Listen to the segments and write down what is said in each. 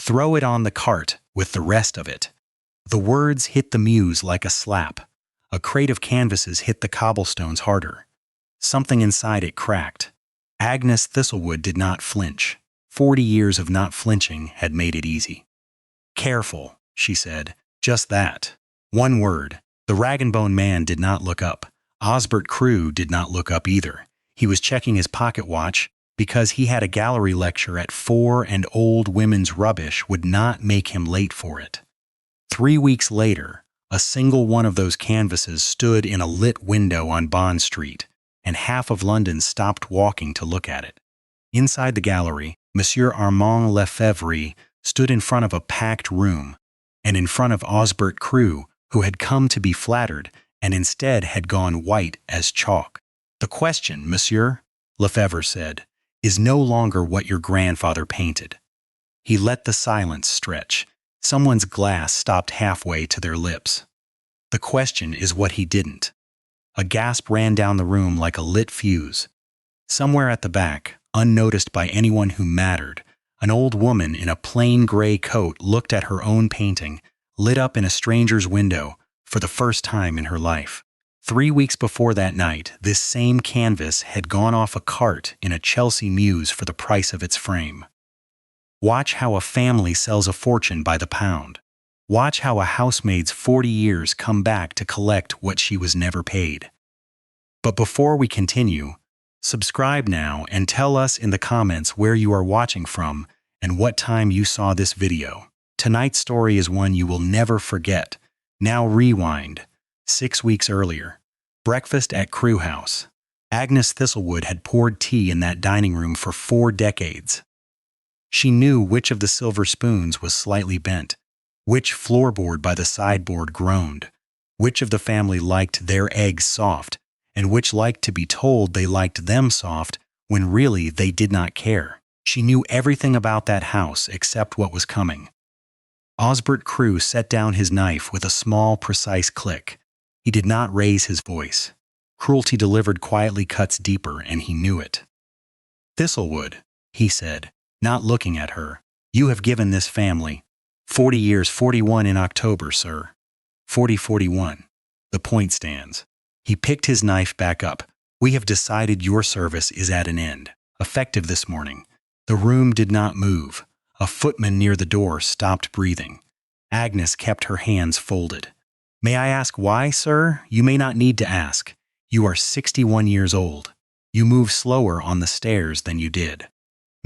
Throw it on the cart with the rest of it. The words hit the muse like a slap. A crate of canvases hit the cobblestones harder. Something inside it cracked. Agnes Thistlewood did not flinch. 40 years of not flinching had made it easy. "Careful," she said. Just that. One word. The rag-and-bone man did not look up. Osbert Crewe did not look up either. He was checking his pocket watch because he had a gallery lecture at 4 and old women's rubbish would not make him late for it. 3 weeks later, a single one of those canvases stood in a lit window on Bond Street, and half of London stopped walking to look at it. Inside the gallery, Monsieur Armand Lefebvre stood in front of a packed room, and in front of Osbert Crewe, who had come to be flattered and instead had gone white as chalk. "The question, monsieur," Lefebvre said, "is no longer what your grandfather painted." He let the silence stretch. Someone's glass stopped halfway to their lips. "The question is what he didn't." A gasp ran down the room like a lit fuse. Somewhere at the back, unnoticed by anyone who mattered, an old woman in a plain gray coat looked at her own painting, lit up in a stranger's window, for the first time in her life. 3 weeks before that night, this same canvas had gone off a cart in a Chelsea muse for the price of its frame. Watch how a family sells a fortune by the pound. Watch how a housemaid's 40 years come back to collect what she was never paid. But before we continue, subscribe now and tell us in the comments where you are watching from and what time you saw this video. Tonight's story is one you will never forget. Now rewind. 6 weeks earlier. Breakfast at Crewe House. Agnes Thistlewood had poured tea in that dining room for 4 decades. She knew which of the silver spoons was slightly bent, which floorboard by the sideboard groaned, which of the family liked their eggs soft, and which liked to be told they liked them soft when really they did not care. She knew everything about that house except what was coming. Osbert Crewe set down his knife with a small, precise click. He did not raise his voice. Cruelty delivered quietly cuts deeper, and he knew it. "Thistlewood," he said, not looking at her, "you have given this family 40 years, 41 in October, sir. 40-41. The point stands." He picked his knife back up. "We have decided your service is at an end. Effective this morning." The room did not move. A footman near the door stopped breathing. Agnes kept her hands folded. "May I ask why, sir? You may not need to ask. You are 61 years old. You move slower on the stairs than you did.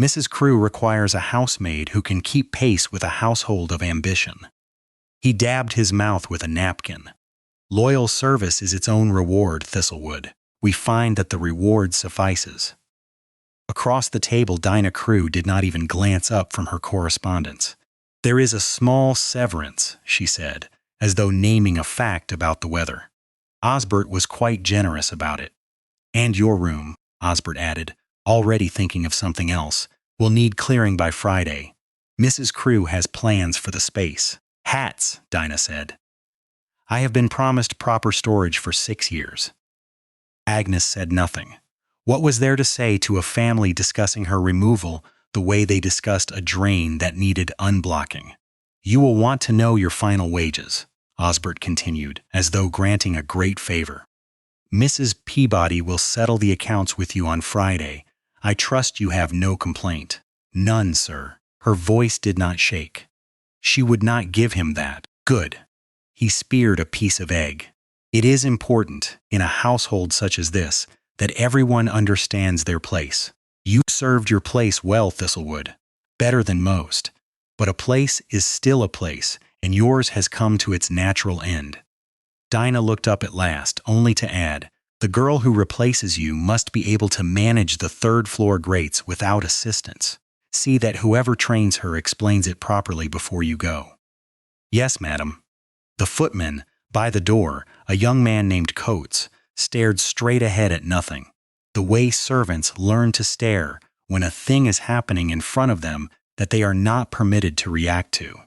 Mrs. Crewe requires a housemaid who can keep pace with a household of ambition." He dabbed his mouth with a napkin. "Loyal service is its own reward, Thistlewood. We find that the reward suffices." Across the table, Dinah Crewe did not even glance up from her correspondence. "There is a small severance," she said, as though naming a fact about the weather. Osbert was quite generous about it. "And your room," Osbert added, already thinking of something else, "will need clearing by Friday. Mrs. Crewe has plans for the space." "Hats," Dinah said. "I have been promised proper storage for 6 years." Agnes said nothing. What was there to say to a family discussing her removal the way they discussed a drain that needed unblocking? "You will want to know your final wages," Osbert continued, as though granting a great favor. "Mrs. Peabody will settle the accounts with you on Friday. I trust you have no complaint." "None, sir." Her voice did not shake. She would not give him that. "Good." He speared a piece of egg. "It is important, in a household such as this, that everyone understands their place. You served your place well, Thistlewood, better than most. But a place is still a place, and yours has come to its natural end." Dinah looked up at last, only to add, "The girl who replaces you must be able to manage the third-floor grates without assistance. See that whoever trains her explains it properly before you go." "Yes, madam." The footman, by the door, a young man named Coates, stared straight ahead at nothing. The way servants learn to stare when a thing is happening in front of them that they are not permitted to react to.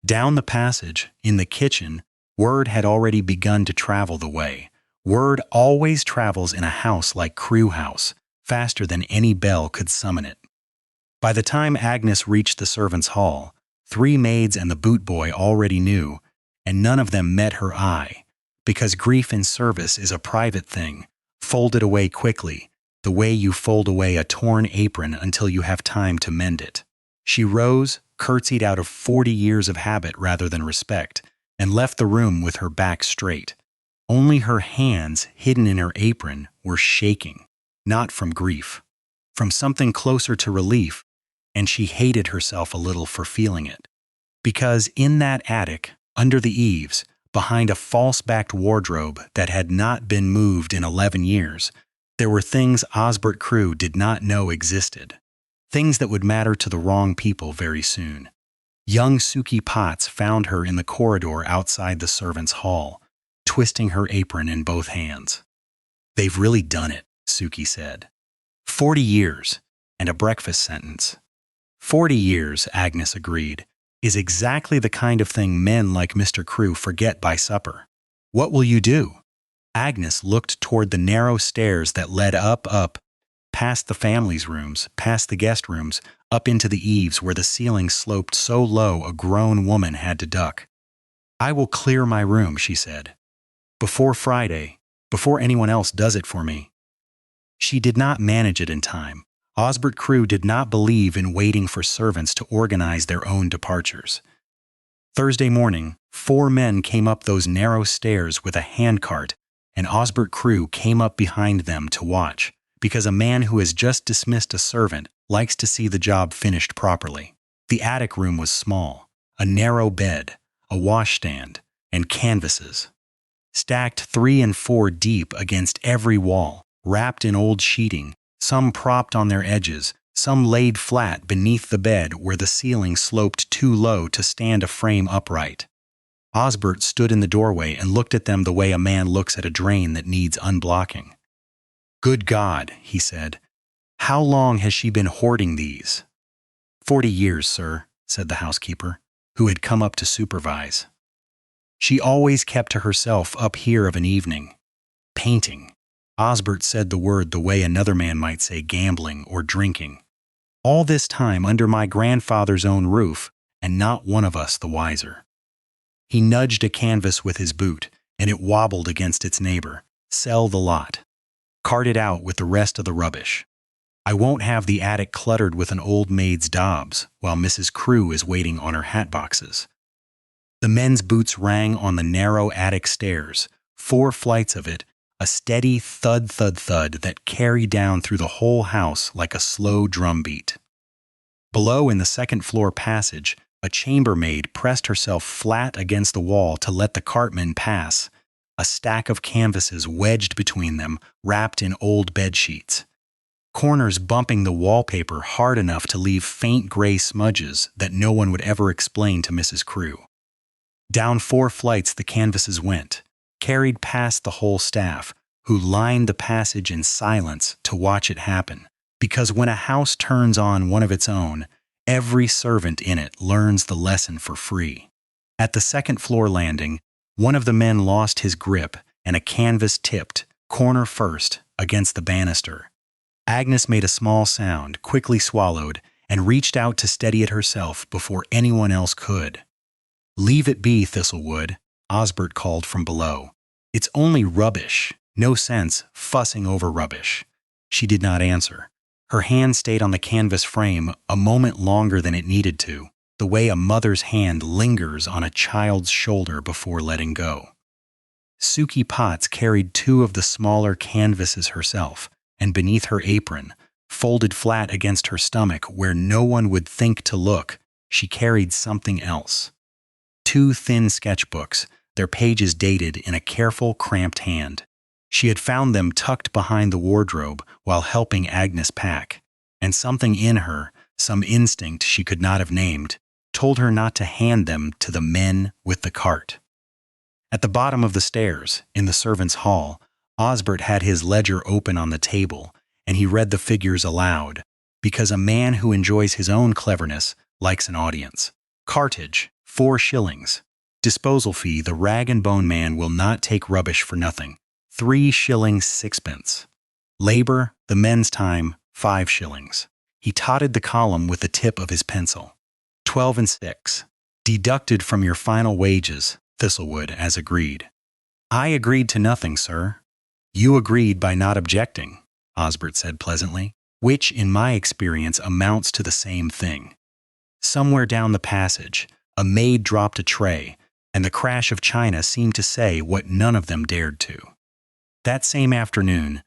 Down the passage, in the kitchen, word had already begun to travel the way. Word always travels in a house like Crewe House, faster than any bell could summon it. By the time Agnes reached the servants' hall, 3 maids and the boot boy already knew, and none of them met her eye, because grief in service is a private thing, folded away quickly, the way you fold away a torn apron until you have time to mend it. She rose, curtsied out of 40 years of habit rather than respect, and left the room with her back straight. Only her hands, hidden in her apron, were shaking, not from grief, from something closer to relief, and she hated herself a little for feeling it. Because in that attic, under the eaves, behind a false-backed wardrobe that had not been moved in 11 years, there were things Osbert Crew did not know existed. Things that would matter to the wrong people very soon. Young Suki Potts found her in the corridor outside the servants' hall, twisting her apron in both hands. "They've really done it," Suki said. 40 years, and a breakfast sentence. 40 years, Agnes agreed, is exactly the kind of thing men like Mr. Crew forget by supper. "What will you do?" Agnes looked toward the narrow stairs that led up, past the family's rooms, past the guest rooms, up into the eaves where the ceiling sloped so low a grown woman had to duck. "I will clear my room," she said. "Before Friday, before anyone else does it for me." She did not manage it in time. Osbert Crew did not believe in waiting for servants to organize their own departures. Thursday morning, 4 men came up those narrow stairs with a handcart, and Osbert Crew came up behind them to watch, because a man who has just dismissed a servant likes to see the job finished properly. The attic room was small, a narrow bed, a washstand, and canvases. Stacked 3 and 4 deep against every wall, wrapped in old sheeting, some propped on their edges, some laid flat beneath the bed where the ceiling sloped too low to stand a frame upright. Osbert stood in the doorway and looked at them the way a man looks at a drain that needs unblocking. "Good God," he said. "How long has she been hoarding these?" 40 years, sir," said the housekeeper, who had come up to supervise. "She always kept to herself up here of an evening. Painting." Osbert said the word the way another man might say gambling or drinking. "All this time under my grandfather's own roof, and not one of us the wiser." He nudged a canvas with his boot, and it wobbled against its neighbor. "Sell the lot. Cart it out with the rest of the rubbish. I won't have the attic cluttered with an old maid's daubs while Mrs. Crew is waiting on her hat boxes." The men's boots rang on the narrow attic stairs, 4 flights of it, a steady thud-thud-thud that carried down through the whole house like a slow drumbeat. Below in the second-floor passage, a chambermaid pressed herself flat against the wall to let the cartmen pass, a stack of canvases wedged between them, wrapped in old bedsheets. Corners bumping the wallpaper hard enough to leave faint gray smudges that no one would ever explain to Mrs. Crew. Down 4 flights the canvases went, carried past the whole staff, who lined the passage in silence to watch it happen, because when a house turns on one of its own, every servant in it learns the lesson for free. At the second-floor landing, one of the men lost his grip and a canvas tipped, corner first, against the banister. Agnes made a small sound, quickly swallowed, and reached out to steady it herself before anyone else could. "Leave it be, Thistlewood," Osbert called from below. "It's only rubbish. No sense fussing over rubbish." She did not answer. Her hand stayed on the canvas frame a moment longer than it needed to, the way a mother's hand lingers on a child's shoulder before letting go. Suki Potts carried 2 of the smaller canvases herself, and beneath her apron, folded flat against her stomach where no one would think to look, she carried something else. 2 thin sketchbooks, their pages dated in a careful, cramped hand. She had found them tucked behind the wardrobe while helping Agnes pack, and something in her, some instinct she could not have named, told her not to hand them to the men with the cart. At the bottom of the stairs, in the servants' hall, Osbert had his ledger open on the table, and he read the figures aloud, because a man who enjoys his own cleverness likes an audience. Cartage, 4 shillings. Disposal fee, the rag and bone man will not take rubbish for nothing, 3 shillings 6 pence. Labor, the men's time, 5 shillings. He totted the column with the tip of his pencil. 12 and 6. Deducted from your final wages, Thistlewood, as agreed. I agreed to nothing, sir. You agreed by not objecting, Osbert said pleasantly, which, in my experience, amounts to the same thing. Somewhere down the passage, a maid dropped a tray, and the crash of china seemed to say what none of them dared to. That same afternoon,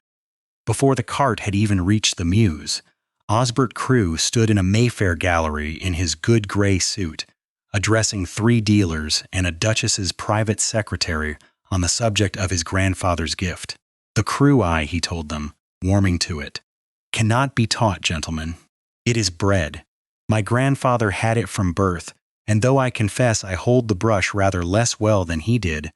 before the cart had even reached the mews, Osbert Crewe stood in a Mayfair gallery in his good gray suit, addressing 3 dealers and a duchess's private secretary on the subject of his grandfather's gift. The Crewe eye, he told them, warming to it, cannot be taught, gentlemen. It is bred. My grandfather had it from birth, and though I confess I hold the brush rather less well than he did,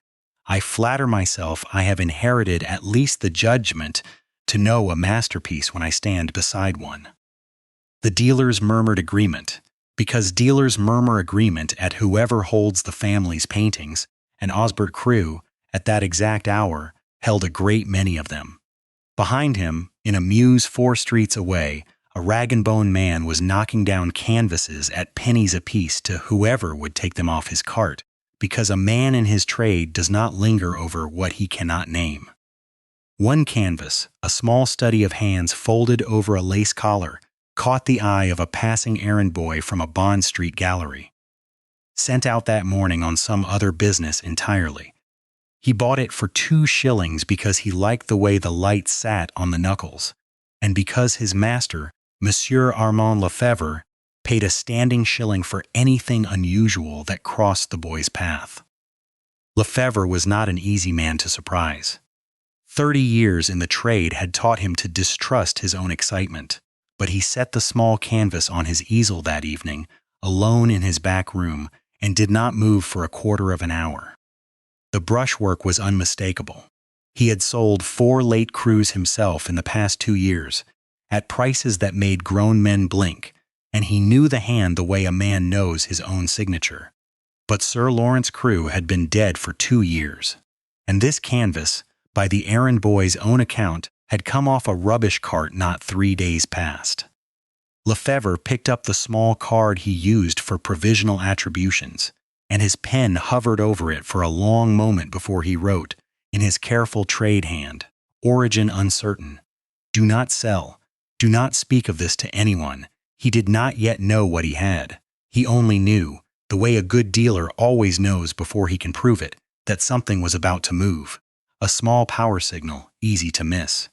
I flatter myself I have inherited at least the judgment to know a masterpiece when I stand beside one. The dealers murmured agreement, because dealers murmur agreement at whoever holds the family's paintings, and Osbert Crewe, at that exact hour, held a great many of them. Behind him, in a mews 4 streets away, a rag-and-bone man was knocking down canvases at pennies apiece to whoever would take them off his cart, because a man in his trade does not linger over what he cannot name. One canvas, a small study of hands folded over a lace collar, caught the eye of a passing errand boy from a Bond Street gallery. Sent out that morning on some other business entirely. He bought it for 2 shillings because he liked the way the light sat on the knuckles, and because his master, Monsieur Armand Lefebvre, paid a standing shilling for anything unusual that crossed the boy's path. Lefebvre was not an easy man to surprise. 30 years in the trade had taught him to distrust his own excitement, but he set the small canvas on his easel that evening, alone in his back room, and did not move for a quarter of an hour. The brushwork was unmistakable. He had sold 4 late Crews himself in the past 2 years, at prices that made grown men blink, and he knew the hand the way a man knows his own signature. But Sir Lawrence Crewe had been dead for 2 years, and this canvas, by the errand boy's own account, had come off a rubbish cart not 3 days past. Lefebvre picked up the small card he used for provisional attributions, and his pen hovered over it for a long moment before he wrote, in his careful trade hand, origin uncertain. Do not sell. Do not speak of this to anyone. He did not yet know what he had. He only knew, the way a good dealer always knows before he can prove it, that something was about to move. A small power signal, easy to miss.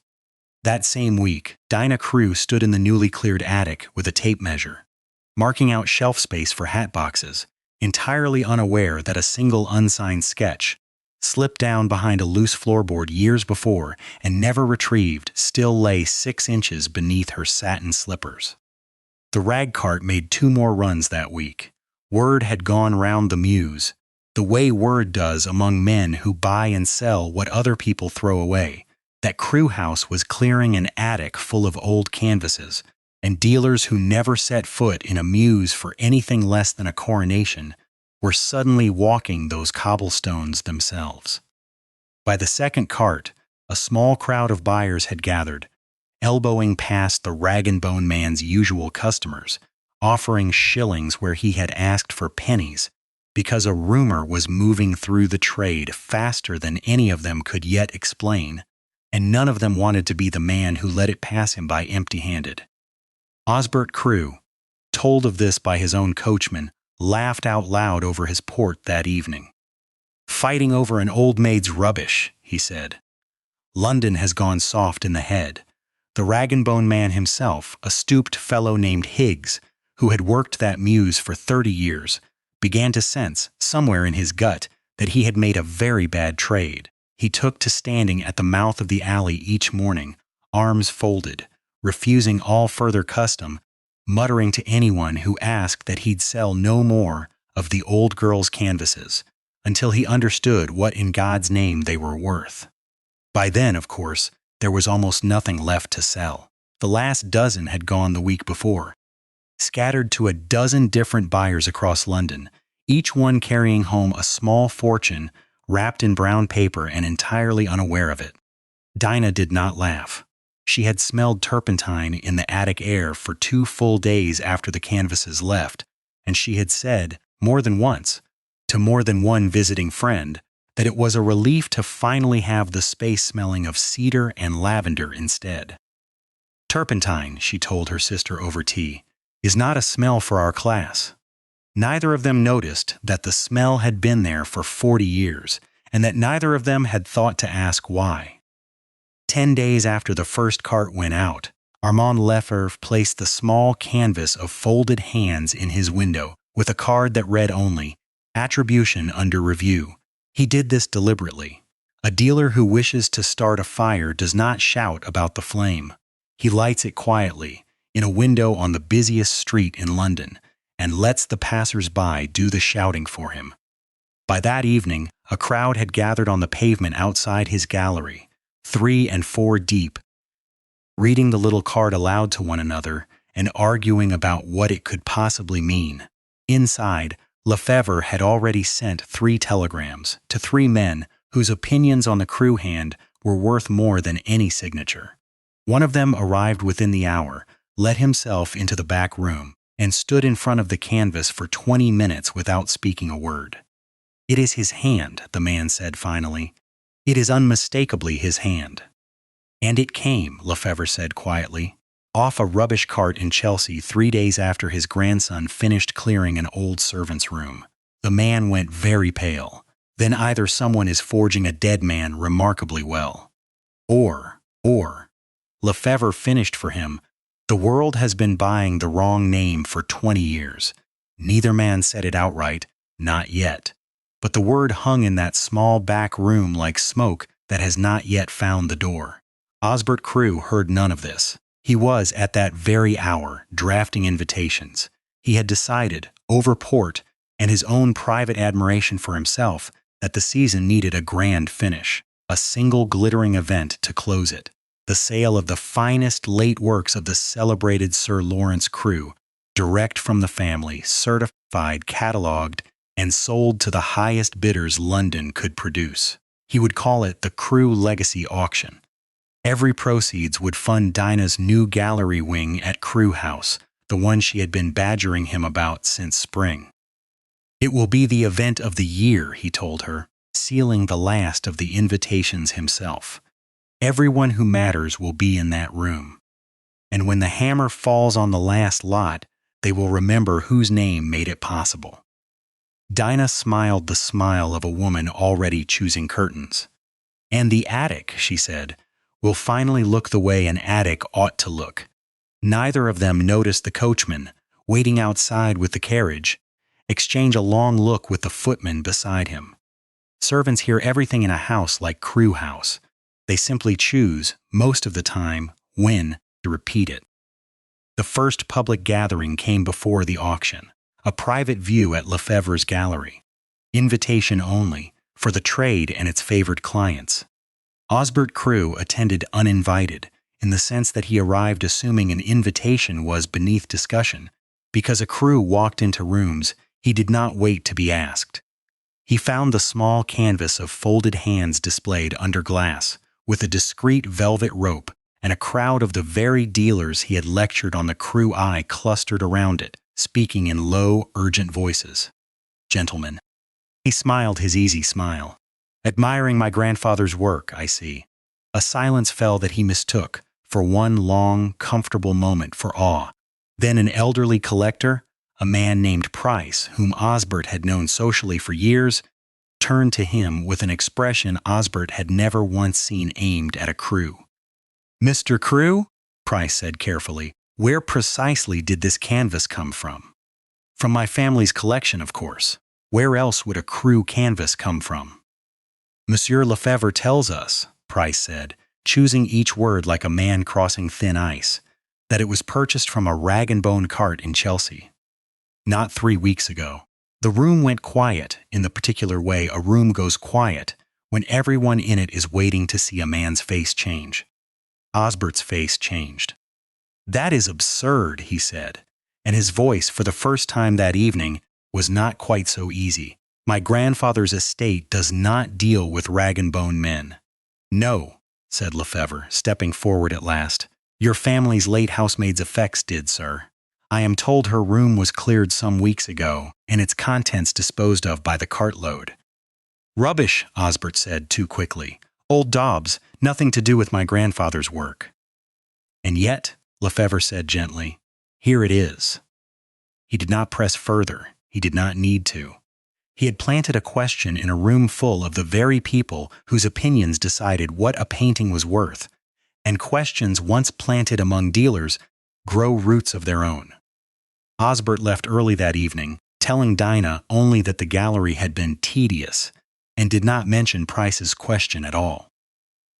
That same week, Dinah Crewe stood in the newly cleared attic with a tape measure, marking out shelf space for hat boxes, entirely unaware that a single unsigned sketch, slipped down behind a loose floorboard years before and never retrieved, still lay 6 inches beneath her satin slippers. The rag cart made 2 more runs that week. Word had gone round the mews, the way word does among men who buy and sell what other people throw away, that Crewe House was clearing an attic full of old canvases, and dealers who never set foot in a mews for anything less than a coronation were suddenly walking those cobblestones themselves. By the second cart, a small crowd of buyers had gathered, elbowing past the rag-and-bone man's usual customers, offering shillings where he had asked for pennies, because a rumor was moving through the trade faster than any of them could yet explain, and none of them wanted to be the man who let it pass him by empty-handed. Osbert Crewe, told of this by his own coachman, laughed out loud over his port that evening. "Fighting over an old maid's rubbish," he said. "London has gone soft in the head." The rag-and-bone man himself, a stooped fellow named Higgs, who had worked that mews for 30 years, began to sense, somewhere in his gut, that he had made a very bad trade. He took to standing at the mouth of the alley each morning, arms folded, refusing all further custom, muttering to anyone who asked that he'd sell no more of the old girl's canvases, until he understood what in God's name they were worth. By then, of course, there was almost nothing left to sell. The last dozen had gone the week before, scattered to a dozen different buyers across London, each one carrying home a small fortune wrapped in brown paper and entirely unaware of it. Dinah did not laugh. She had smelled turpentine in the attic air for 2 full days after the canvases left, and she had said, more than once, to more than one visiting friend, that it was a relief to finally have the space smelling of cedar and lavender instead. Turpentine, she told her sister over tea, is not a smell for our class. Neither of them noticed that the smell had been there for 40 years, and that neither of them had thought to ask why. 10 days after the first cart went out, Armand Lefebvre placed the small canvas of folded hands in his window with a card that read only, "Attribution under review." He did this deliberately. A dealer who wishes to start a fire does not shout about the flame. He lights it quietly, in a window on the busiest street in London, and lets the passers-by do the shouting for him. By that evening, a crowd had gathered on the pavement outside his gallery, 3 and 4 deep, reading the little card aloud to one another and arguing about what it could possibly mean. Inside, Lefebvre had already sent 3 telegrams to 3 men whose opinions on the crew hand were worth more than any signature. One of them arrived within the hour, let himself into the back room, and stood in front of the canvas for 20 minutes without speaking a word. "It is his hand," the man said finally. "It is unmistakably his hand." "And it came," Lefebvre said quietly, "off a rubbish cart in Chelsea 3 days after his grandson finished clearing an old servant's room." The man went very pale. "Then either someone is forging a dead man remarkably well. Or, Lefebvre finished for him, "the world has been buying the wrong name for 20 years. Neither man said it outright, not yet. But the word hung in that small back room like smoke that has not yet found the door." Osbert Crewe heard none of this. He was, at that very hour, drafting invitations. He had decided, over port and his own private admiration for himself, that the season needed a grand finish, a single glittering event to close it. The sale of the finest late works of the celebrated Sir Lawrence Crewe, direct from the family, certified, catalogued, and sold to the highest bidders London could produce. He would call it the Crewe Legacy Auction. Every proceeds would fund Dinah's new gallery wing at Crewe House, the one she had been badgering him about since spring. "It will be the event of the year," he told her, sealing the last of the invitations himself. "Everyone who matters will be in that room. And when the hammer falls on the last lot, they will remember whose name made it possible." Dinah smiled the smile of a woman already choosing curtains. "And the attic," she said, "will finally look the way an attic ought to look." Neither of them noticed the coachman, waiting outside with the carriage, exchange a long look with the footman beside him. Servants hear everything in a house like Crewe House. They simply choose, most of the time, when to repeat it. The first public gathering came before the auction, a private view at Lefebvre's gallery. Invitation only, for the trade and its favored clients. Osbert Crewe attended uninvited, in the sense that he arrived assuming an invitation was beneath discussion. Because a Crewe walked into rooms, he did not wait to be asked. He found the small canvas of folded hands displayed under glass, with a discreet velvet rope, and a crowd of the very dealers he had lectured on the Crewe eye clustered around it, speaking in low, urgent voices. "Gentlemen," he smiled his easy smile, "admiring my grandfather's work, I see." A silence fell that he mistook, for one long, comfortable moment, for awe. Then an elderly collector, a man named Price, whom Osbert had known socially for years, turned to him with an expression Osbert had never once seen aimed at a Crewe. "Mr. Crewe," Price said carefully, "where precisely did this canvas come from?" "From my family's collection, of course. Where else would a Crewe canvas come from?" "Monsieur Lefebvre tells us," Price said, choosing each word like a man crossing thin ice, "that it was purchased from a rag-and-bone cart in Chelsea. Not 3 weeks ago. The room went quiet in the particular way a room goes quiet when everyone in it is waiting to see a man's face change." Osbert's face changed. "That is absurd," he said, and his voice, for the first time that evening, was not quite so easy. "My grandfather's estate does not deal with rag-and-bone men." "No," said Lefebvre, stepping forward at last. "Your family's late housemaid's effects did, sir. I am told her room was cleared some weeks ago and its contents disposed of by the cartload. Rubbish, Osbert said too quickly. Old daubs, nothing to do with my grandfather's work. And yet, Lefebvre said gently, here it is. He did not press further. He did not need to. He had planted a question in a room full of the very people whose opinions decided what a painting was worth, and questions once planted among dealers grow roots of their own. Osbert left early that evening, telling Dinah only that the gallery had been tedious, and did not mention Price's question at all.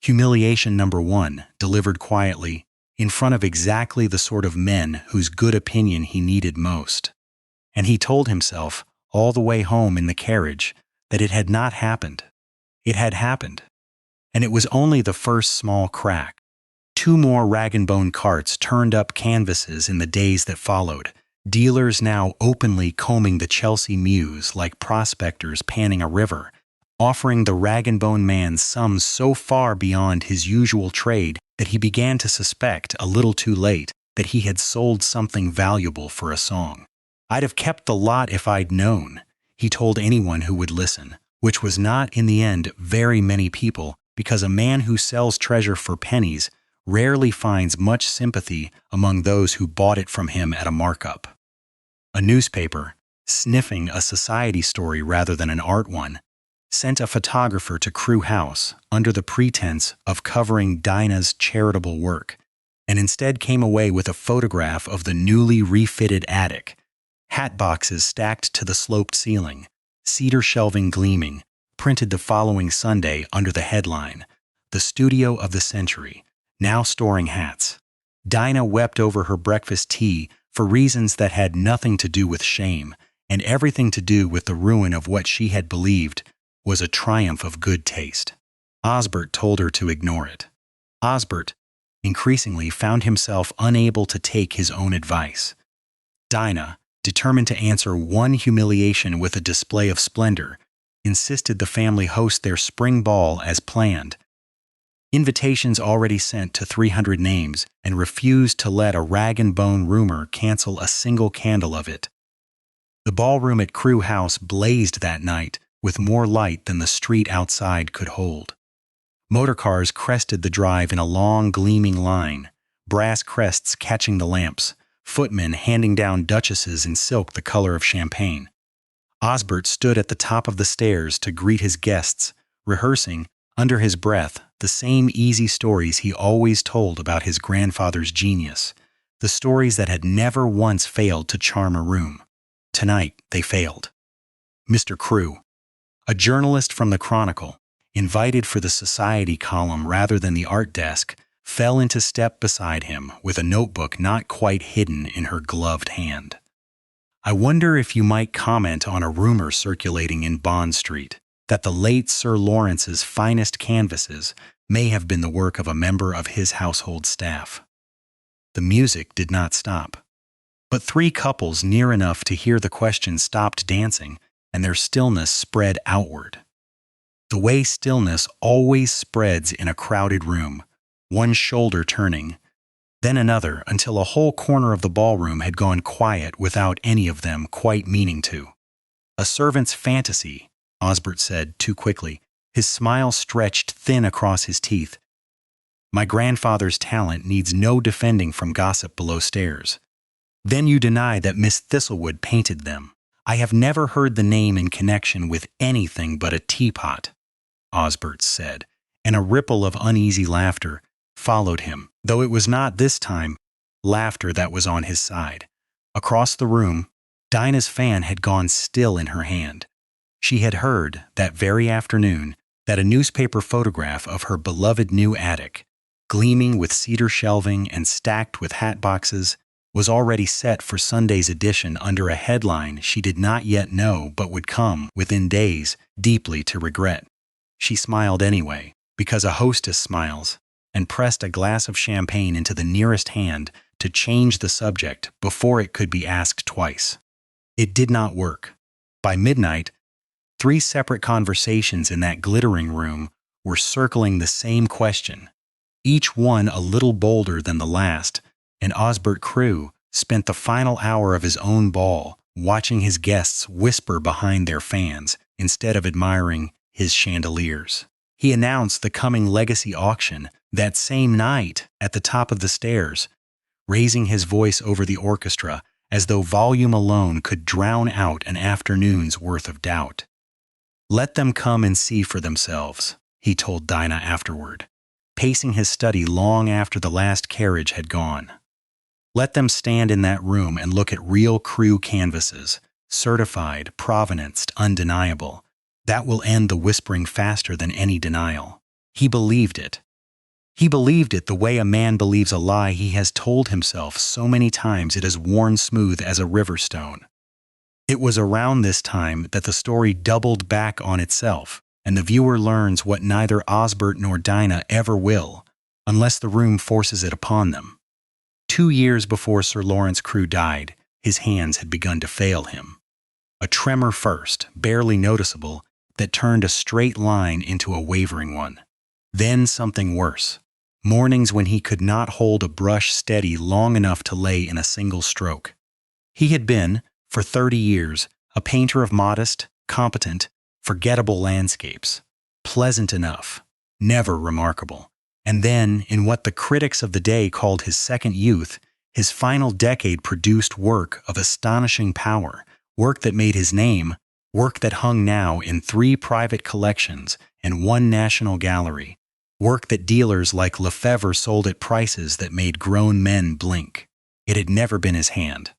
Humiliation number 1, delivered quietly, in front of exactly the sort of men whose good opinion he needed most. And he told himself, all the way home in the carriage, that it had not happened. It had happened. And it was only the first small crack. 2 more rag-and-bone carts turned up canvases in the days that followed, dealers now openly combing the Chelsea Mews like prospectors panning a river, offering the rag-and-bone man sums so far beyond his usual trade that he began to suspect, a little too late, that he had sold something valuable for a song. I'd have kept the lot if I'd known, he told anyone who would listen, which was not, in the end, very many people, because a man who sells treasure for pennies rarely finds much sympathy among those who bought it from him at a markup. A newspaper, sniffing a society story rather than an art one, sent a photographer to Crewe House under the pretense of covering Dinah's charitable work, and instead came away with a photograph of the newly refitted attic, hat boxes stacked to the sloped ceiling, cedar shelving gleaming, printed the following Sunday under the headline, "The Studio of the Century, now storing hats." Dinah wept over her breakfast tea for reasons that had nothing to do with shame and everything to do with the ruin of what she had believed was a triumph of good taste. Osbert told her to ignore it. Osbert, increasingly, found himself unable to take his own advice. Dinah, determined to answer one humiliation with a display of splendor, insisted the family host their spring ball as planned. Invitations already sent to 300 names, and refused to let a rag-and-bone rumor cancel a single candle of it. The ballroom at Crewe House blazed that night with more light than the street outside could hold. Motorcars crested the drive in a long, gleaming line, brass crests catching the lamps, footmen handing down duchesses in silk the color of champagne. Osbert stood at the top of the stairs to greet his guests, rehearsing, under his breath, the same easy stories he always told about his grandfather's genius, the stories that had never once failed to charm a room. Tonight, they failed. Mr. Crewe, a journalist from the Chronicle, invited for the society column rather than the art desk, fell into step beside him with a notebook not quite hidden in her gloved hand. I wonder if you might comment on a rumor circulating in Bond Street that the late Sir Lawrence's finest canvases may have been the work of a member of his household staff. The music did not stop, but 3 couples near enough to hear the question stopped dancing, and their stillness spread outward. The way stillness always spreads in a crowded room, one shoulder turning, then another, until a whole corner of the ballroom had gone quiet without any of them quite meaning to. A servant's fantasy, Osbert said too quickly, his smile stretched thin across his teeth. My grandfather's talent needs no defending from gossip below stairs. Then you deny that Miss Thistlewood painted them. I have never heard the name in connection with anything but a teapot, Osbert said, and a ripple of uneasy laughter followed him, though it was not this time laughter that was on his side. Across the room, Dinah's fan had gone still in her hand. She had heard, that very afternoon, that a newspaper photograph of her beloved new attic, gleaming with cedar shelving and stacked with hat boxes, was already set for Sunday's edition under a headline she did not yet know but would come, within days, deeply to regret. She smiled anyway, because a hostess smiles, and pressed a glass of champagne into the nearest hand to change the subject before it could be asked twice. It did not work. By midnight, 3 separate conversations in that glittering room were circling the same question, each one a little bolder than the last, and Osbert Crewe spent the final hour of his own ball watching his guests whisper behind their fans instead of admiring his chandeliers. He announced the coming legacy auction that same night at the top of the stairs, raising his voice over the orchestra as though volume alone could drown out an afternoon's worth of doubt. "Let them come and see for themselves," he told Dinah afterward, pacing his study long after the last carriage had gone. "Let them stand in that room and look at real crew canvases, certified, provenanced, undeniable. That will end the whispering faster than any denial." He believed it. He believed it the way a man believes a lie he has told himself so many times it is worn smooth as a river stone. It was around this time that the story doubled back on itself, and the viewer learns what neither Osbert nor Dinah ever will, unless the room forces it upon them. 2 years before Sir Lawrence Crewe died, his hands had begun to fail him. A tremor first, barely noticeable, that turned a straight line into a wavering one. Then something worse. Mornings when he could not hold a brush steady long enough to lay in a single stroke. He had been, for 30 years, a painter of modest, competent, forgettable landscapes. Pleasant enough, never remarkable. And then, in what the critics of the day called his second youth, his final decade produced work of astonishing power, work that made his name, work that hung now in 3 private collections and 1 national gallery, work that dealers like Lefebvre sold at prices that made grown men blink. It had never been his hand.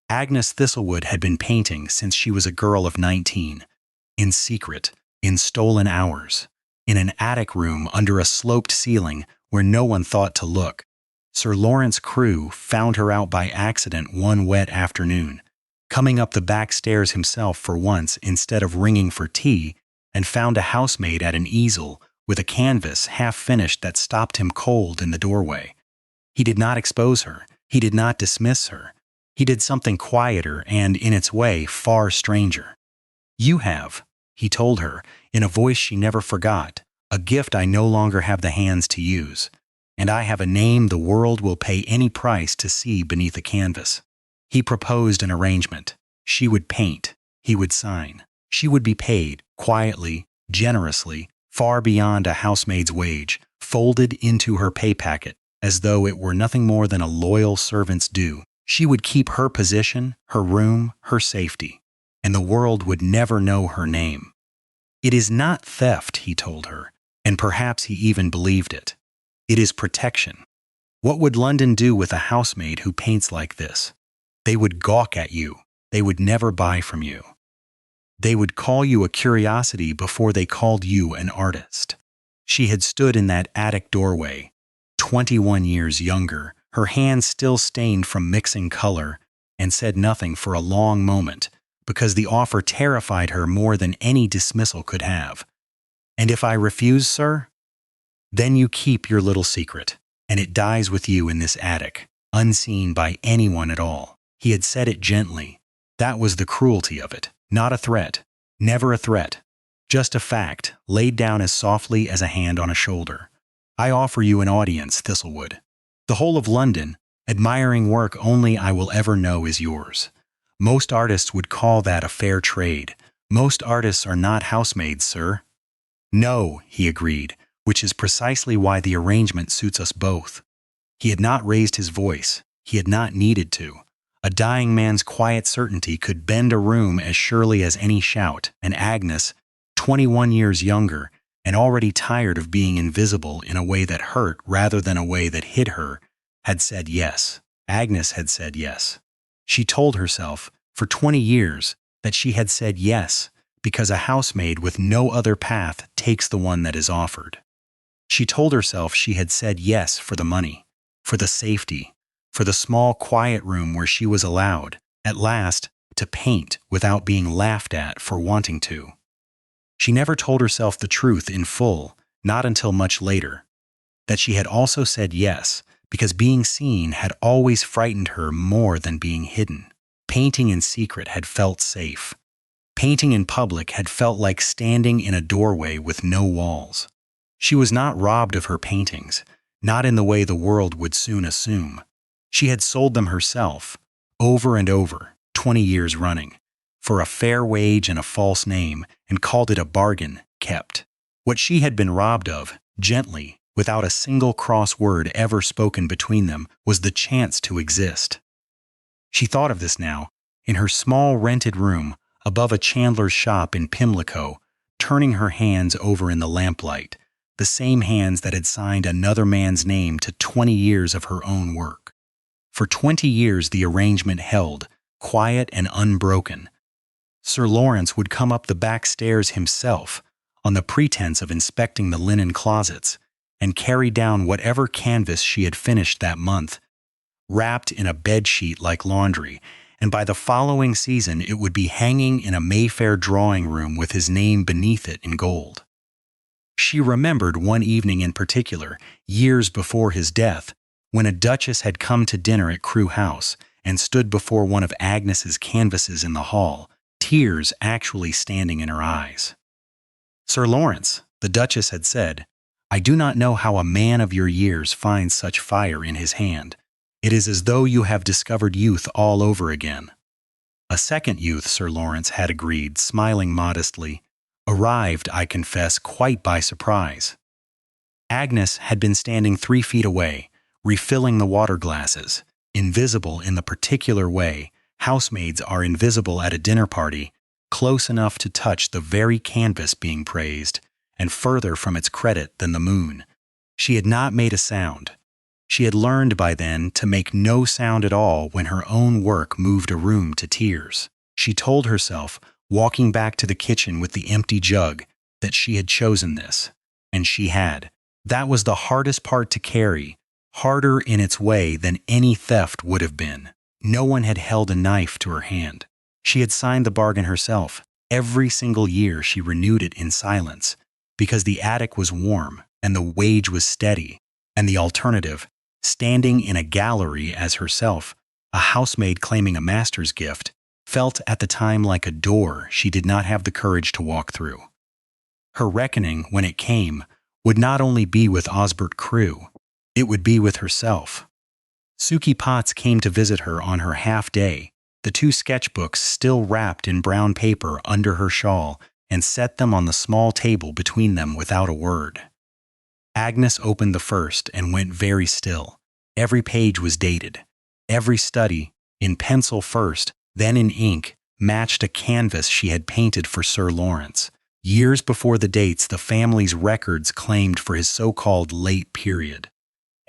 Agnes Thistlewood had been painting since she was a girl of 19, in secret, in stolen hours, in an attic room under a sloped ceiling where no one thought to look. Sir Lawrence Crewe found her out by accident one wet afternoon, coming up the back stairs himself for once instead of ringing for tea, and found a housemaid at an easel with a canvas half-finished that stopped him cold in the doorway. He did not expose her. He did not dismiss her. He did something quieter and, in its way, far stranger. "You have," he told her, in a voice she never forgot, "a gift I no longer have the hands to use, and I have a name the world will pay any price to see beneath a canvas." He proposed an arrangement. She would paint. He would sign. She would be paid, quietly, generously, far beyond a housemaid's wage, folded into her pay packet, as though it were nothing more than a loyal servant's due. She would keep her position, her room, her safety, and the world would never know her name. "It is not theft," he told her, and perhaps he even believed it. "It is protection. What would London do with a housemaid who paints like this? They would gawk at you. They would never buy from you. They would call you a curiosity before they called you an artist." She had stood in that attic doorway, 21 years younger, her hands still stained from mixing color, and said nothing for a long moment, because the offer terrified her more than any dismissal could have. "And if I refuse, sir?" "Then you keep your little secret, and it dies with you in this attic, unseen by anyone at all." He had said it gently. That was the cruelty of it. Not a threat. Never a threat. Just a fact, laid down as softly as a hand on a shoulder. "I offer you an audience, Thistlewood. The whole of London, admiring work only I will ever know, is yours. Most artists would call that a fair trade. Most artists are not housemaids, sir." "No," he agreed, which is precisely why the arrangement suits us both. He had not raised his voice. He had not needed to. A dying man's quiet certainty could bend a room as surely as any shout, and Agnes, 21 years younger, and already tired of being invisible in a way that hurt rather than a way that hid her, had said yes. Agnes had said yes. She told herself, for 20 years, that she had said yes, because a housemaid with no other path takes the one that is offered. She told herself she had said yes for the money, for the safety, for the small quiet room where she was allowed, at last, to paint without being laughed at for wanting to. She never told herself the truth in full, not until much later, that she had also said yes, because being seen had always frightened her more than being hidden. Painting in secret had felt safe. Painting in public had felt like standing in a doorway with no walls. She was not robbed of her paintings, not in the way the world would soon assume. She had sold them herself, over and over, 20 years running, for a fair wage and a false name, and called it a bargain kept. What she had been robbed of, gently, without a single cross word ever spoken between them, was the chance to exist. She thought of this now, in her small rented room above a chandler's shop in Pimlico, turning her hands over in the lamplight, the same hands that had signed another man's name to 20 years of her own work. For 20 years the arrangement held, quiet and unbroken. Sir Lawrence would come up the back stairs himself, on the pretense of inspecting the linen closets, and carry down whatever canvas she had finished that month, wrapped in a bedsheet like laundry, and by the following season it would be hanging in a Mayfair drawing room with his name beneath it in gold. She remembered one evening in particular, years before his death, when a duchess had come to dinner at Crewe House and stood before one of Agnes's canvases in the hall, tears actually standing in her eyes. "Sir Lawrence," the duchess had said, "I do not know how a man of your years finds such fire in his hand. It is as though you have discovered youth all over again." A second youth, Sir Lawrence had agreed, smiling modestly, arrived, I confess, quite by surprise. Agnes had been standing 3 feet away, refilling the water glasses, invisible in the particular way housemaids are invisible at a dinner party, close enough to touch the very canvas being praised, and further from its credit than the moon. She had not made a sound. She had learned by then to make no sound at all when her own work moved a room to tears. She told herself, walking back to the kitchen with the empty jug, that she had chosen this. And she had. That was the hardest part to carry, harder in its way than any theft would have been. No one had held a knife to her hand. She had signed the bargain herself. Every single year she renewed it in silence, because the attic was warm and the wage was steady, and the alternative, standing in a gallery as herself, a housemaid claiming a master's gift, felt at the time like a door she did not have the courage to walk through. Her reckoning, when it came, would not only be with Osbert Crewe, it would be with herself. Suki Potts came to visit her on her half-day, the 2 sketchbooks still wrapped in brown paper under her shawl, and set them on the small table between them without a word. Agnes opened the first and went very still. Every page was dated. Every study, in pencil first, then in ink, matched a canvas she had painted for Sir Lawrence, years before the dates the family's records claimed for his so-called late period.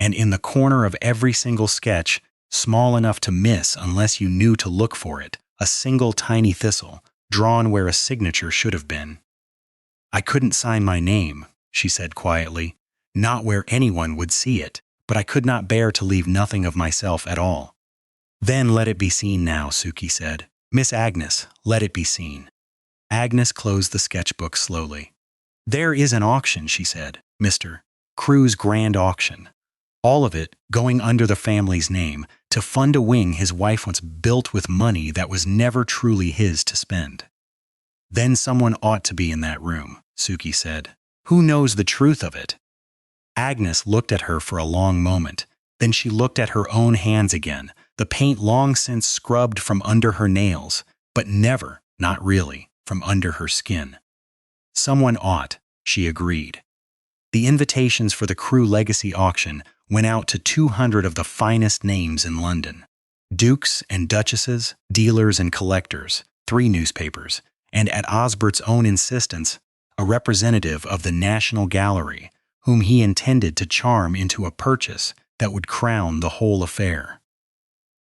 And in the corner of every single sketch, small enough to miss unless you knew to look for it, a single tiny thistle, drawn where a signature should have been. "I couldn't sign my name," she said quietly, "not where anyone would see it, but I could not bear to leave nothing of myself at all." "Then let it be seen now," Suki said. "Miss Agnes, let it be seen." Agnes closed the sketchbook slowly. "There is an auction," she said, "Mr. Crewe's grand auction. All of it going under the family's name, to fund a wing his wife once built with money that was never truly his to spend." "Then someone ought to be in that room," Suki said. "Who knows the truth of it?" Agnes looked at her for a long moment. Then she looked at her own hands again, the paint long since scrubbed from under her nails, but never, not really, from under her skin. "Someone ought," she agreed. The invitations for the Crewe Legacy auction went out to 200 of the finest names in London. Dukes and duchesses, dealers and collectors, 3 newspapers, and at Osbert's own insistence, a representative of the National Gallery, whom he intended to charm into a purchase that would crown the whole affair.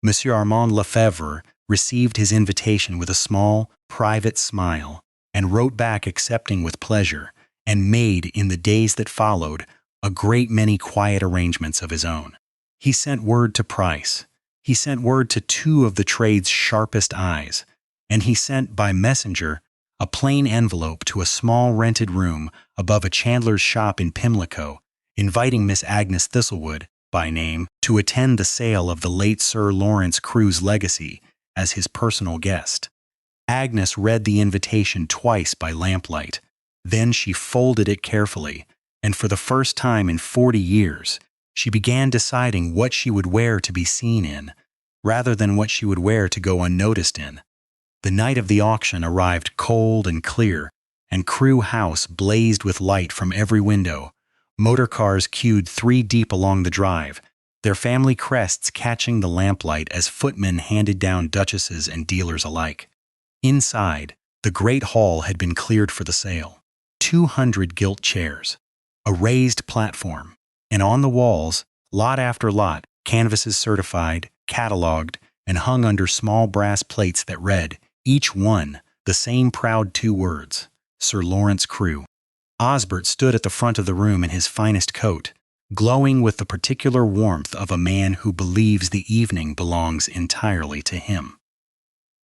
Monsieur Armand Lefebvre received his invitation with a small, private smile, and wrote back accepting with pleasure, and made, in the days that followed, a great many quiet arrangements of his own. He sent word to Price. He sent word to 2 of the trade's sharpest eyes, and he sent by messenger a plain envelope to a small rented room above a chandler's shop in Pimlico, inviting Miss Agnes Thistlewood, by name, to attend the sale of the late Sir Lawrence Crewe's legacy as his personal guest. Agnes read the invitation twice by lamplight. Then she folded it carefully, and for the first time in 40 years, She began deciding what she would wear to be seen in, rather than what she would wear to go unnoticed in. The night of the auction arrived cold and clear, and Crew House blazed with light from every window. Motor cars queued 3 deep along the drive, their family crests catching the lamplight as footmen handed down duchesses and dealers alike. Inside, the great hall had been cleared for the sale. 200 gilt chairs, a raised platform, and on the walls, lot after lot, canvases certified, catalogued, and hung under small brass plates that read, each one, the same proud 2 words, Sir Lawrence Crewe. Osbert stood at the front of the room in his finest coat, glowing with the particular warmth of a man who believes the evening belongs entirely to him.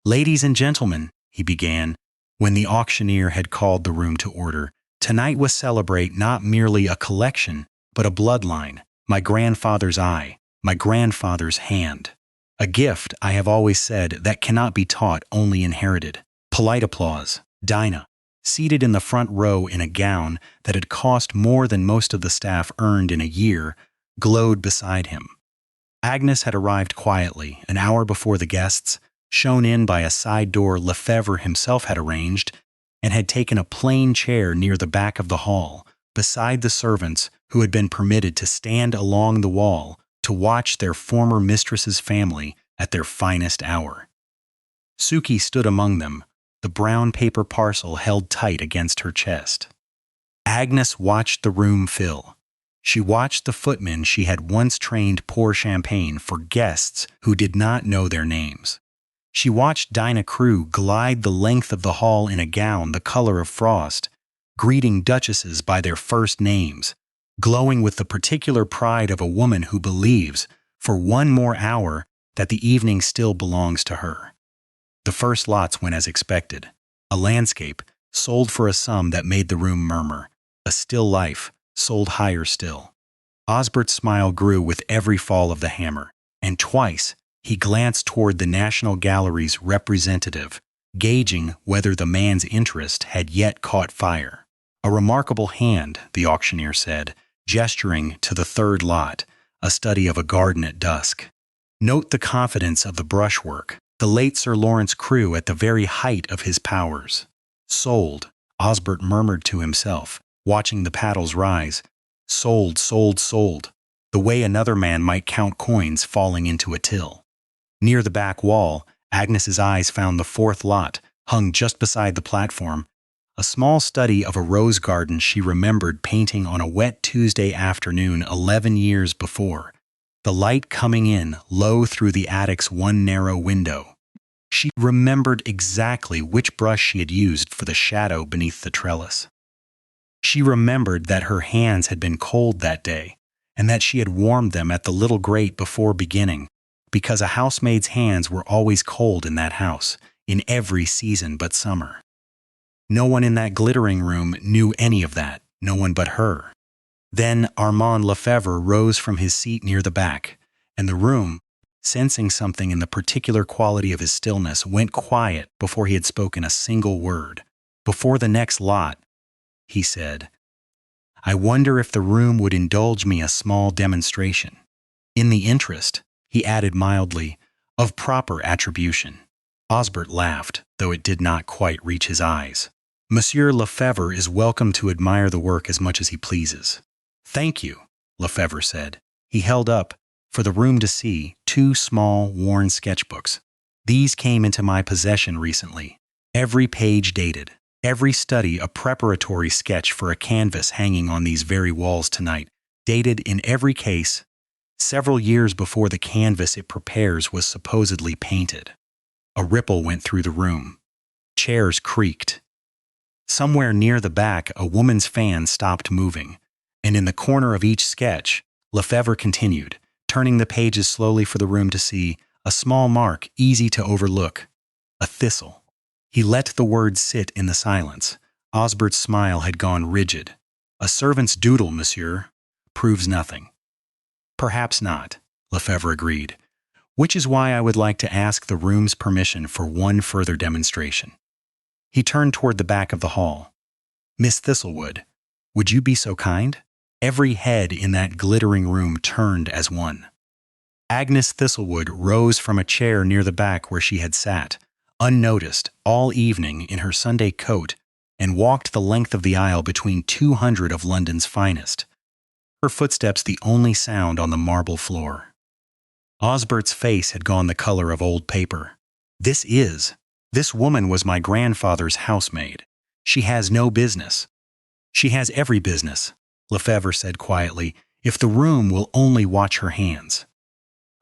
"Ladies and gentlemen," he began, when the auctioneer had called the room to order, "tonight we celebrate not merely a collection, but a bloodline, my grandfather's eye, my grandfather's hand. A gift, I have always said, that cannot be taught, only inherited." Polite applause. Dinah, seated in the front row in a gown that had cost more than most of the staff earned in a year, glowed beside him. Agnes had arrived quietly, an hour before the guests, shown in by a side door Lefebvre himself had arranged, and had taken a plain chair near the back of the hall, beside the servants who had been permitted to stand along the wall to watch their former mistress's family at their finest hour. Suki stood among them, the brown paper parcel held tight against her chest. Agnes watched the room fill. She watched the footmen she had once trained pour champagne for guests who did not know their names. She watched Dinah Crewe glide the length of the hall in a gown the color of frost, greeting duchesses by their first names, glowing with the particular pride of a woman who believes, for one more hour, that the evening still belongs to her. The first lots went as expected. A landscape, sold for a sum that made the room murmur. A still life, sold higher still. Osbert's smile grew with every fall of the hammer, and twice he glanced toward the National Gallery's representative, gauging whether the man's interest had yet caught fire. "A remarkable hand," the auctioneer said, gesturing to the third lot, a study of a garden at dusk. "Note the confidence of the brushwork. The late Sir Lawrence Crewe at the very height of his powers." "Sold," Osbert murmured to himself, watching the paddles rise. "Sold, sold, sold," the way another man might count coins falling into a till. Near the back wall, Agnes's eyes found the 4th lot, hung just beside the platform, a small study of a rose garden she remembered painting on a wet Tuesday afternoon 11 years before, the light coming in low through the attic's one narrow window. She remembered exactly which brush she had used for the shadow beneath the trellis. She remembered that her hands had been cold that day, and that she had warmed them at the little grate before beginning, because a housemaid's hands were always cold in that house, in every season but summer. No one in that glittering room knew any of that, no one but her. Then Armand Lefebvre rose from his seat near the back, and the room, sensing something in the particular quality of his stillness, went quiet before he had spoken a single word. "Before the next lot," he said, "I wonder if the room would indulge me a small demonstration. In the interest," he added mildly, "of proper attribution." Osbert laughed, though it did not quite reach his eyes. "Monsieur Lefebvre is welcome to admire the work as much as he pleases." "Thank you," Lefebvre said. He held up, for the room to see, 2 small, worn sketchbooks. "These came into my possession recently, every page dated, every study a preparatory sketch for a canvas hanging on these very walls tonight, dated in every case several years before the canvas it prepares was supposedly painted." A ripple went through the room. Chairs creaked. Somewhere near the back, a woman's fan stopped moving, and in the corner of each sketch, Lefebvre continued, turning the pages slowly for the room to see, a small mark easy to overlook, a thistle. He let the words sit in the silence. Osbert's smile had gone rigid. "A servant's doodle, monsieur, proves nothing." "Perhaps not," Lefebvre agreed, "which is why I would like to ask the room's permission for one further demonstration." He turned toward the back of the hall. "Miss Thistlewood, would you be so kind?" Every head in that glittering room turned as one. Agnes Thistlewood rose from a chair near the back where she had sat, unnoticed, all evening in her Sunday coat, and walked the length of the aisle between 200 of London's finest, her footsteps the only sound on the marble floor. Osbert's face had gone the color of old paper. This woman was my grandfather's housemaid. She has no business. She has every business, Lefebvre said quietly, if the room will only watch her hands.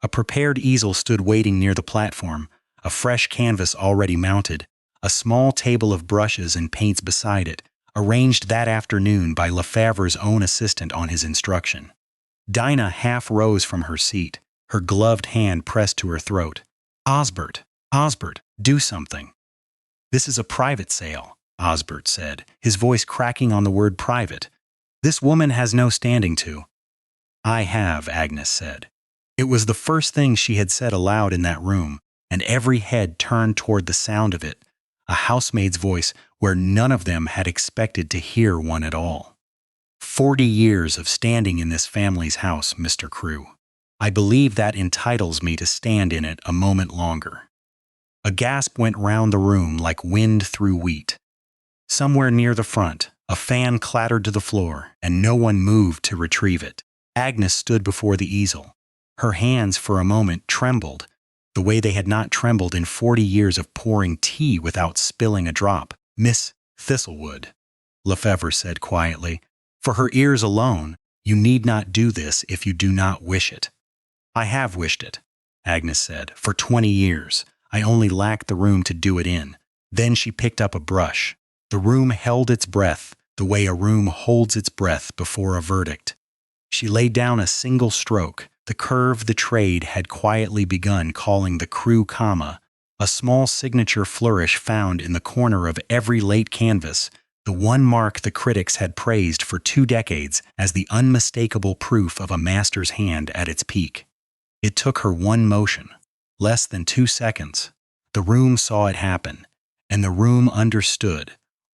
A prepared easel stood waiting near the platform, a fresh canvas already mounted, a small table of brushes and paints beside it, arranged that afternoon by Lefebvre's own assistant on his instruction. Dinah half rose from her seat, her gloved hand pressed to her throat. Osbert, do something. This is a private sale, Osbert said, his voice cracking on the word private. This woman has no standing to. I have, Agnes said. It was the first thing she had said aloud in that room, and every head turned toward the sound of it, a housemaid's voice where none of them had expected to hear one at all. 40 years of standing in this family's house, Mr. Crewe. I believe that entitles me to stand in it a moment longer. A gasp went round the room like wind through wheat. Somewhere near the front, a fan clattered to the floor, and no one moved to retrieve it. Agnes stood before the easel. Her hands for a moment trembled, the way they had not trembled in 40 years of pouring tea without spilling a drop. Miss Thistlewood, Lefebvre said quietly, for her ears alone, you need not do this if you do not wish it. I have wished it, Agnes said, for 20 years. I only lacked the room to do it in. Then she picked up a brush. The room held its breath, the way a room holds its breath before a verdict. She laid down a single stroke, the curve the trade had quietly begun calling the Crewe comma, a small signature flourish found in the corner of every late canvas, the one mark the critics had praised for 2 decades as the unmistakable proof of a master's hand at its peak. It took her one motion, less than 2 seconds. The room saw it happen, and the room understood,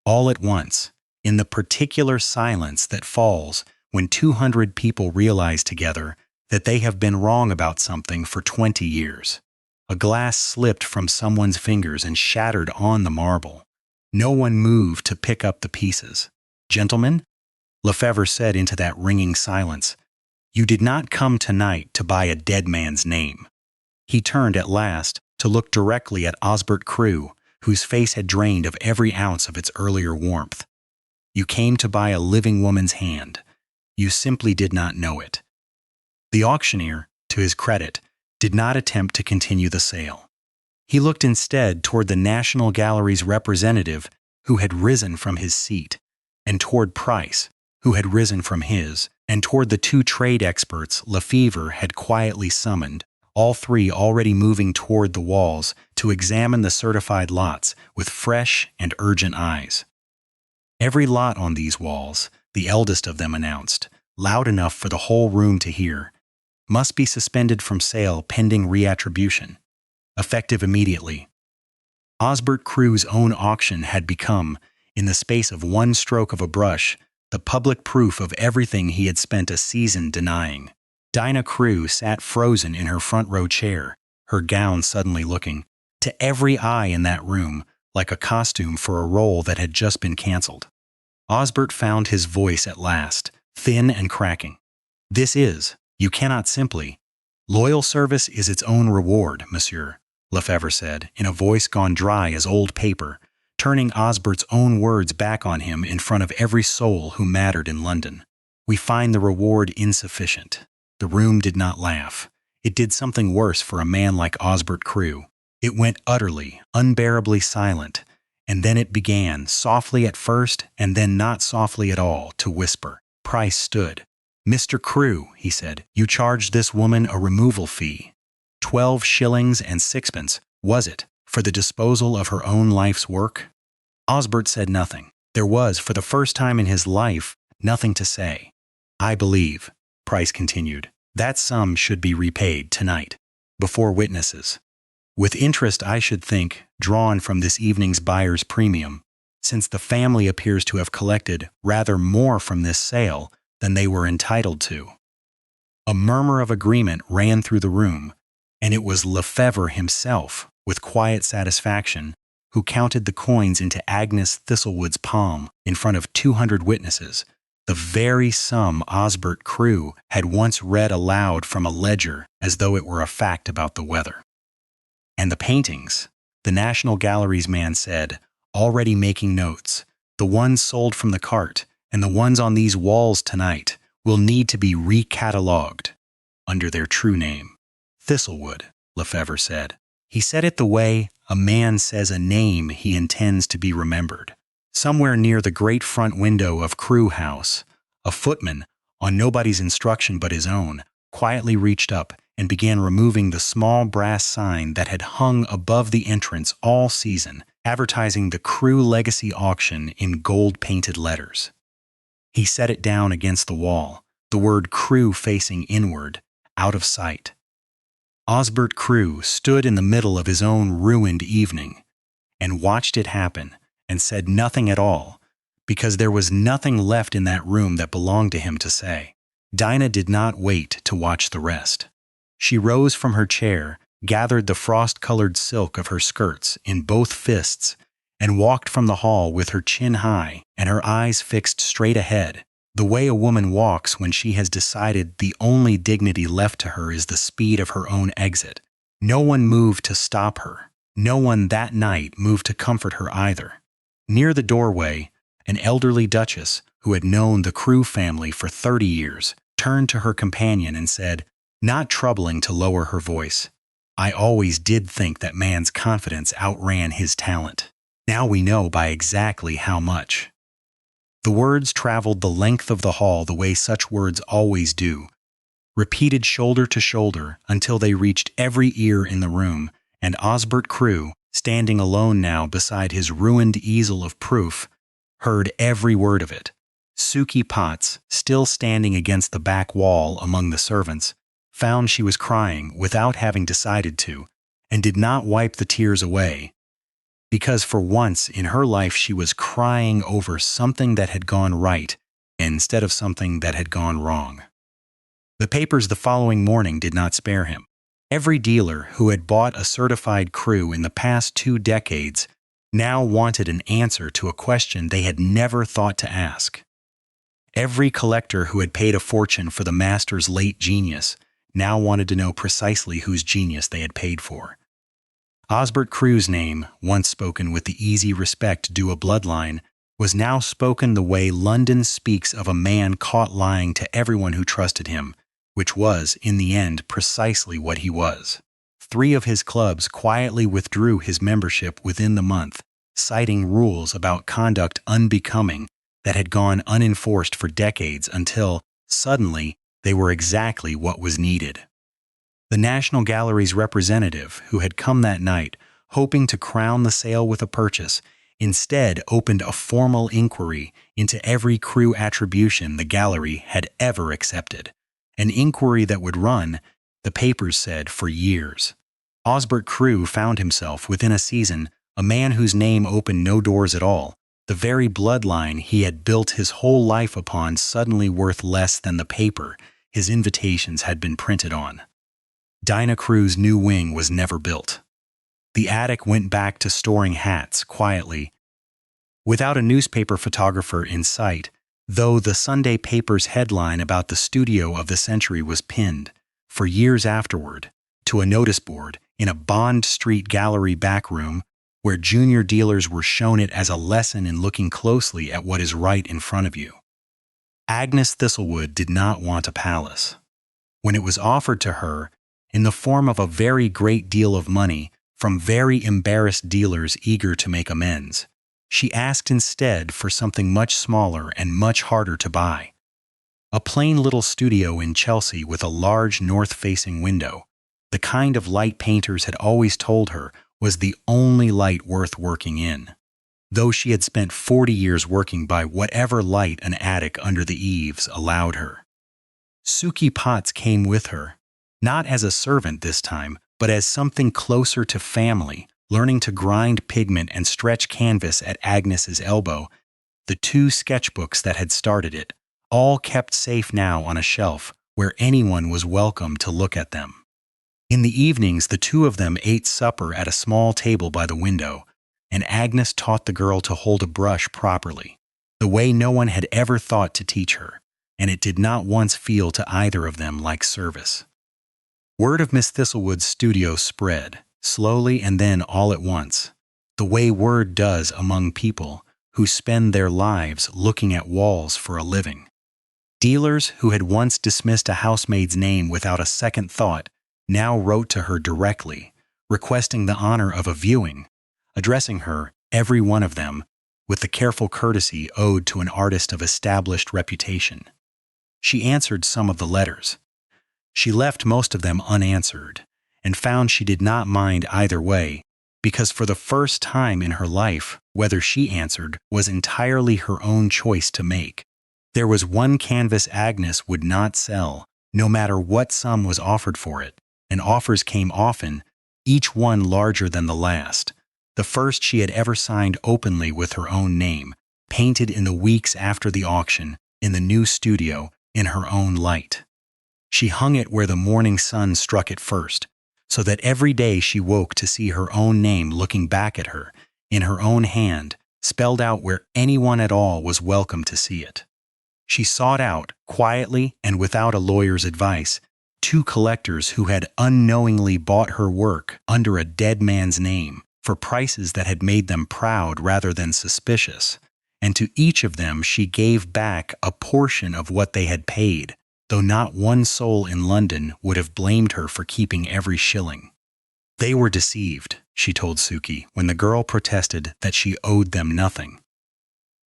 all at once, in the particular silence that falls when 200 people realize together that they have been wrong about something for 20 years. A glass slipped from someone's fingers and shattered on the marble. No one moved to pick up the pieces. Gentlemen, Lefebvre said into that ringing silence, you did not come tonight to buy a dead man's name. He turned at last to look directly at Osbert Crewe, whose face had drained of every ounce of its earlier warmth. You came to buy a living woman's hand. You simply did not know it. The auctioneer, to his credit, did not attempt to continue the sale. He looked instead toward the National Gallery's representative, who had risen from his seat, and toward Price, who had risen from his, and toward the 2 trade experts Lefebvre had quietly summoned, all 3 already moving toward the walls to examine the certified lots with fresh and urgent eyes. Every lot on these walls, the eldest of them announced, loud enough for the whole room to hear, must be suspended from sale pending reattribution, effective immediately. Osbert Crewe's own auction had become, in the space of one stroke of a brush, the public proof of everything he had spent a season denying. Dinah Crewe sat frozen in her front row chair, her gown suddenly looking, to every eye in that room, like a costume for a role that had just been canceled. Osbert found his voice at last, thin and cracking. You cannot simply. Loyal service is its own reward, monsieur, Lefebvre said, in a voice gone dry as old paper, turning Osbert's own words back on him in front of every soul who mattered in London. We find the reward insufficient. The room did not laugh. It did something worse for a man like Osbert Crewe. It went utterly, unbearably silent, and then it began, softly at first and then not softly at all, to whisper. Price stood. Mr. Crewe, he said, you charged this woman a removal fee. 12 shillings and sixpence, was it, for the disposal of her own life's work? Osbert said nothing. There was, for the first time in his life, nothing to say. I believe, Price continued, that sum should be repaid tonight, before witnesses. With interest, I should think, drawn from this evening's buyer's premium, since the family appears to have collected rather more from this sale than they were entitled to. A murmur of agreement ran through the room, and it was Lefebvre himself, with quiet satisfaction, who counted the coins into Agnes Thistlewood's palm in front of 200 witnesses, the very sum Osbert Crewe had once read aloud from a ledger as though it were a fact about the weather. And the paintings, the National Gallery's man said, already making notes, the ones sold from the cart and the ones on these walls tonight will need to be recatalogued under their true name. Thistlewood, Lefebvre said. He said it the way a man says a name he intends to be remembered. Somewhere near the great front window of Crewe House, a footman, on nobody's instruction but his own, quietly reached up and began removing the small brass sign that had hung above the entrance all season, advertising the Crewe Legacy Auction in gold-painted letters. He set it down against the wall, the word Crewe facing inward, out of sight. Osbert Crewe stood in the middle of his own ruined evening and watched it happen and said nothing at all, because there was nothing left in that room that belonged to him to say. Dinah did not wait to watch the rest. She rose from her chair, gathered the frost-colored silk of her skirts in both fists, and walked from the hall with her chin high and her eyes fixed straight ahead, the way a woman walks when she has decided the only dignity left to her is the speed of her own exit. No one moved to stop her. No one that night moved to comfort her either. Near the doorway, an elderly duchess, who had known the Crewe family for 30 years, turned to her companion and said, not troubling to lower her voice, I always did think that man's confidence outran his talent. Now we know by exactly how much. The words traveled the length of the hall the way such words always do, repeated shoulder to shoulder until they reached every ear in the room, and Osbert Crewe, standing alone now beside his ruined easel of proof, heard every word of it. Suki Potts, still standing against the back wall among the servants, found she was crying without having decided to, and did not wipe the tears away, because for once in her life she was crying over something that had gone right instead of something that had gone wrong. The papers the following morning did not spare him. Every dealer who had bought a certified Crewe in the past 2 decades now wanted an answer to a question they had never thought to ask. Every collector who had paid a fortune for the master's late genius now wanted to know precisely whose genius they had paid for. Osbert Crewe's name, once spoken with the easy respect due a bloodline, was now spoken the way London speaks of a man caught lying to everyone who trusted him, which was, in the end, precisely what he was. 3 of his clubs quietly withdrew his membership within the month, citing rules about conduct unbecoming that had gone unenforced for decades until, suddenly, they were exactly what was needed. The National Gallery's representative, who had come that night, hoping to crown the sale with a purchase, instead opened a formal inquiry into every Crewe attribution the gallery had ever accepted, an inquiry that would run, the papers said, for years. Osbert Crewe found himself, within a season, a man whose name opened no doors at all, the very bloodline he had built his whole life upon suddenly worth less than the paper his invitations had been printed on. Dinah Crewe's new wing was never built. The attic went back to storing hats quietly, without a newspaper photographer in sight, though the Sunday paper's headline about the studio of the century was pinned, for years afterward, to a notice board in a Bond Street gallery backroom where junior dealers were shown it as a lesson in looking closely at what is right in front of you. Agnes Thistlewood did not want a palace. When it was offered to her, in the form of a very great deal of money from very embarrassed dealers eager to make amends, she asked instead for something much smaller and much harder to buy. A plain little studio in Chelsea with a large north-facing window, the kind of light painters had always told her was the only light worth working in, though she had spent 40 years working by whatever light an attic under the eaves allowed her. Suki Potts came with her, not as a servant this time, but as something closer to family, learning to grind pigment and stretch canvas at Agnes's elbow, the 2 sketchbooks that had started it, all kept safe now on a shelf where anyone was welcome to look at them. In the evenings, the two of them ate supper at a small table by the window, and Agnes taught the girl to hold a brush properly, the way no one had ever thought to teach her, and it did not once feel to either of them like service. Word of Miss Thistlewood's studio spread, slowly and then all at once, the way word does among people who spend their lives looking at walls for a living. Dealers who had once dismissed a housemaid's name without a second thought now wrote to her directly, requesting the honor of a viewing, addressing her, every one of them, with the careful courtesy owed to an artist of established reputation. She answered some of the letters. She left most of them unanswered, and found she did not mind either way, because for the first time in her life, whether she answered was entirely her own choice to make. There was one canvas Agnes would not sell, no matter what sum was offered for it, and offers came often, each one larger than the last. The first she had ever signed openly with her own name, painted in the weeks after the auction, in the new studio, in her own light. She hung it where the morning sun struck it first, so that every day she woke to see her own name looking back at her, in her own hand, spelled out where anyone at all was welcome to see it. She sought out, quietly and without a lawyer's advice, two collectors who had unknowingly bought her work under a dead man's name for prices that had made them proud rather than suspicious, and to each of them she gave back a portion of what they had paid, though not one soul in London would have blamed her for keeping every shilling. They were deceived, she told Suki, when the girl protested that she owed them nothing.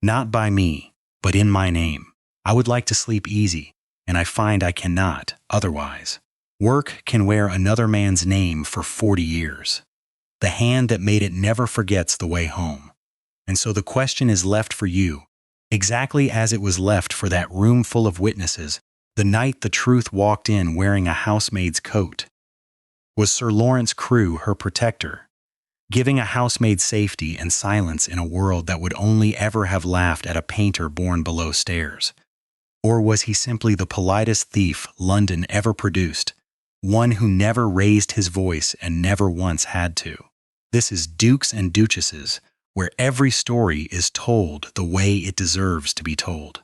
Not by me, but in my name. I would like to sleep easy, and I find I cannot otherwise. Work can wear another man's name for 40 years. The hand that made it never forgets the way home. And so the question is left for you, exactly as it was left for that room full of witnesses the night the truth walked in wearing a housemaid's coat. Was Sir Lawrence Crewe her protector, giving a housemaid safety and silence in a world that would only ever have laughed at a painter born below stairs? Or was he simply the politest thief London ever produced, one who never raised his voice and never once had to? This is Dukes and Duchesses, where every story is told the way it deserves to be told.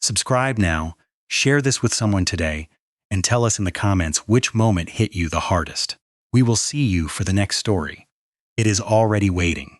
Subscribe now, share this with someone today, and tell us in the comments which moment hit you the hardest. We will see you for the next story. It is already waiting.